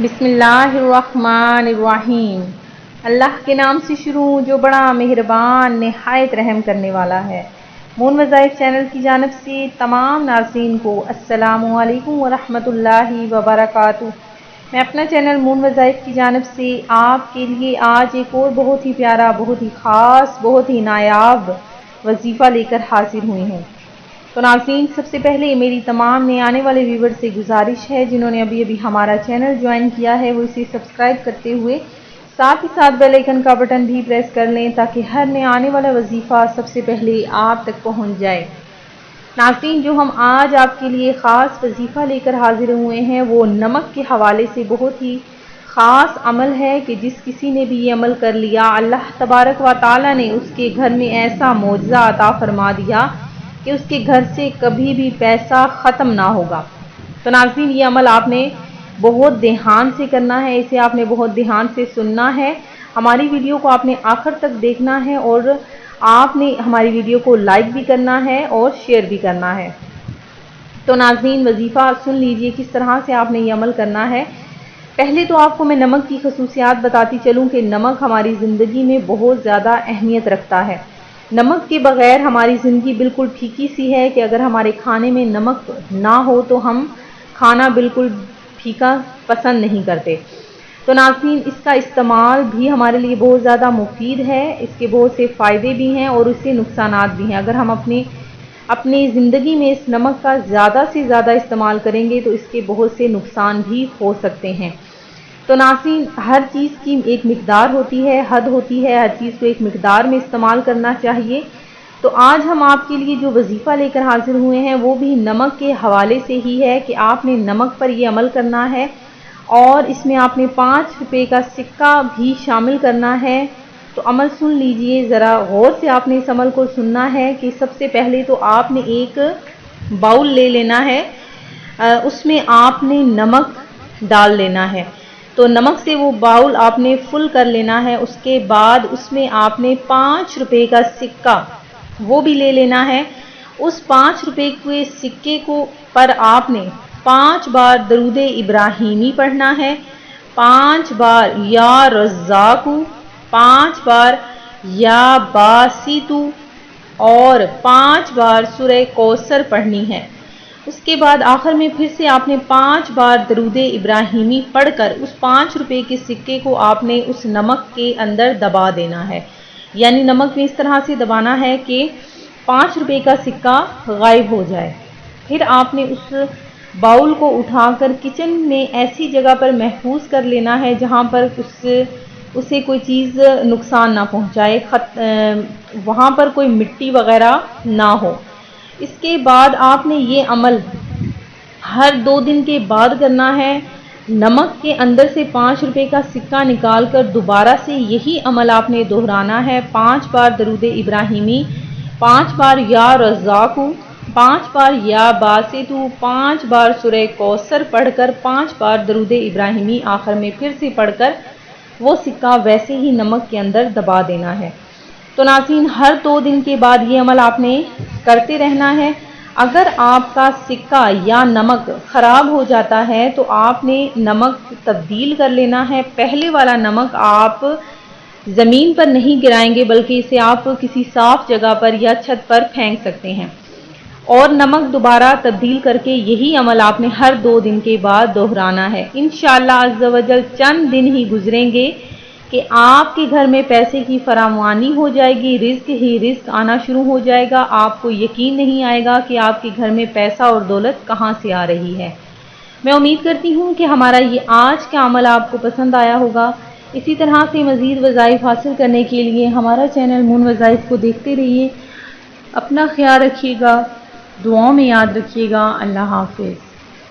बिस्मिल्लाहिर्रहमानिर्रहीम। अल्लाह के नाम से शुरू जो बड़ा मेहरबान निहायत रहम करने वाला है। मून वज़ाइफ चैनल की जानब से तमाम नाज़रीन को अस्सलामु अलैकुम वरहमतुल्लाहि वबरकातुहू। मैं अपना चैनल मून वज़ाइफ की जानब से आपके लिए आज एक और बहुत ही प्यारा, बहुत ही ख़ास, बहुत ही नायाब वजीफ़ा लेकर हाजिर हुई हूँ। तो नाज़रीन, सबसे पहले मेरी तमाम नए आने वाले व्यूवर से गुजारिश है, जिन्होंने अभी अभी हमारा चैनल ज्वाइन किया है वो इसे सब्सक्राइब करते हुए साथ ही साथ बेल आइकन का बटन भी प्रेस कर लें ताकि हर नए आने वाला वजीफ़ा सबसे पहले आप तक पहुंच जाए। नाज़रीन, जो हम आज आपके लिए ख़ास वजीफ़ा लेकर हाजिर हुए हैं वो नमक के हवाले से बहुत ही ख़ास अमल है कि जिस किसी ने भी ये अमल कर लिया, अल्लाह तबारक व तआला ने उसके घर में ऐसा मौजज़ा अता फरमा दिया कि उसके घर से कभी भी पैसा ख़त्म ना होगा। तो नाज़रीन, ये अमल आपने बहुत ध्यान से करना है, इसे आपने बहुत ध्यान से सुनना है। हमारी वीडियो को आपने आखिर तक देखना है और आपने हमारी वीडियो को लाइक भी करना है और शेयर भी करना है। तो नाज़रीन, वजीफ़ा सुन लीजिए किस तरह से आपने ये अमल करना है। पहले तो आपको मैं नमक की खसूसियात बताती चलूँ कि नमक हमारी ज़िंदगी में बहुत ज़्यादा अहमियत रखता है। नमक के बग़ैर हमारी ज़िंदगी बिल्कुल फीकी सी है कि अगर हमारे खाने में नमक ना हो तो हम खाना बिल्कुल फीका पसंद नहीं करते। तो नाज़रीन, इसका इस्तेमाल भी हमारे लिए बहुत ज़्यादा मुफीद है, इसके बहुत से फ़ायदे भी हैं और इससे नुकसानात भी हैं। अगर हम अपनी ज़िंदगी में इस नमक का ज़्यादा से ज़्यादा इस्तेमाल करेंगे तो इसके बहुत से नुकसान भी हो सकते हैं। तो नाज़रीन, हर चीज़ की एक मिक़दार होती है, हद होती है, हर चीज़ को एक मिक़दार में इस्तेमाल करना चाहिए। तो आज हम आपके लिए जो वजीफ़ा लेकर हाजिर हुए हैं वो भी नमक के हवाले से ही है कि आपने नमक पर ये अमल करना है और इसमें आपने 5 रुपये का सिक्का भी शामिल करना है। तो अमल सुन लीजिए, ज़रा गौर से आपने इस अमल को सुनना है कि सबसे पहले तो आपने एक बाउल ले लेना है, उसमें आपने नमक डाल लेना है। तो नमक से वो बाउल आपने फुल कर लेना है। उसके बाद उसमें आपने 5 रुपये का सिक्का वो भी ले लेना है। उस 5 रुपये के सिक्के को पर आपने 5 बार दरूद इब्राहिमी पढ़ना है, 5 बार या रज़्ज़ाक़ू, 5 बार या बासितू और 5 बार सूरह कौसर पढ़नी है। उसके बाद आखिर में फिर से आपने 5 बार दरूद इब्राहिमी पढ़कर उस 5 रुपये के सिक्के को आपने उस नमक के अंदर दबा देना है। यानी नमक में इस तरह से दबाना है कि 5 रुपये का सिक्का गायब हो जाए। फिर आपने उस बाउल को उठाकर किचन में ऐसी जगह पर महफूज कर लेना है जहाँ पर उसे कोई चीज़ नुकसान ना पहुँचाए, वहाँ पर कोई मिट्टी वगैरह ना हो। इसके बाद आपने ये अमल हर 2 दिन के बाद करना है। नमक के अंदर से 5 रुपये का सिक्का निकाल कर दोबारा से यही अमल आपने दोहराना है। 5 बार दरूद इब्राहिमी, 5 बार या रज़्ज़ाक़ू, 5 बार या बासितू, 5 बार सूरह कौसर पढ़कर 5 बार दरूद इब्राहिमी आखिर में फिर से पढ़कर वो सिक्का वैसे ही नमक के अंदर दबा देना है। तो नाज़रीन, हर 2 दिन के बाद ये अमल आपने करते रहना है। अगर आपका सिक्का या नमक ख़राब हो जाता है तो आपने नमक तब्दील कर लेना है। पहले वाला नमक आप ज़मीन पर नहीं गिराएंगे बल्कि इसे आप किसी साफ़ जगह पर या छत पर फेंक सकते हैं और नमक दोबारा तब्दील करके यही अमल आपने हर 2 दिन के बाद दोहराना है। इंशाअल्लाह अज़्ज़ा वजल चंद दिन ही गुजरेंगे कि आपके घर में पैसे की फरावानी हो जाएगी, रिज़्क ही रिज़्क आना शुरू हो जाएगा। आपको यकीन नहीं आएगा कि आपके घर में पैसा और दौलत कहाँ से आ रही है। मैं उम्मीद करती हूँ कि हमारा ये आज का अमल आपको पसंद आया होगा। इसी तरह से मज़ीद वज़ाइफ हासिल करने के लिए हमारा चैनल मून वज़ाइफ को देखते रहिए। अपना ख्याल रखिएगा, दुआओं में याद रखिएगा। अल्लाह हाफ़िज़।